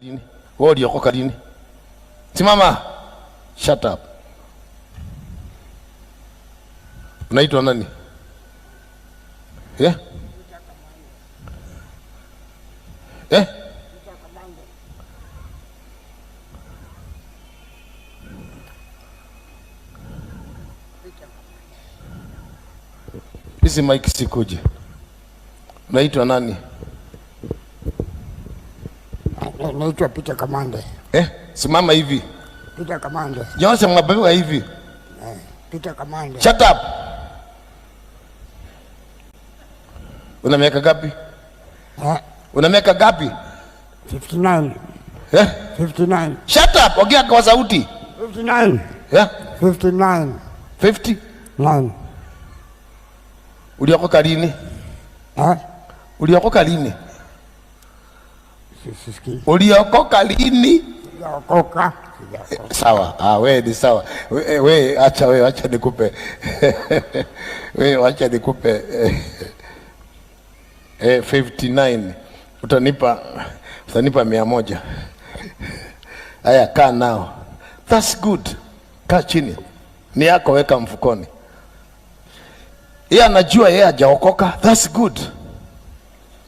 Wewe uliokoka lini? Simama. Shut up. Unaitwa nani? Yeah? Eh? Hizi mic sikuje. Unaitwa nani? Naitwa Peter Kamande. Simama hivi. Peter Kamande. Nyosha mabega hivi. Peter Kamande. Shut up. Una miaka gapi? Una miaka gapi? 59. 59. Shut up. Ongea kwa sauti. 59. 59. 59. Uliokoka lini? Uliokoka lini? Sisikii. Uliokoka lini? Uliokoka. Sawa. Wewe ni sawa. Wewe acha nikupe. Wewe acha nikupe 59. Utanipa 100. Haya, kaa nao. That's good. Kaa chini. Ni yako, weka mfukoni. Yeye anajua yeye hajaokoka. That's good.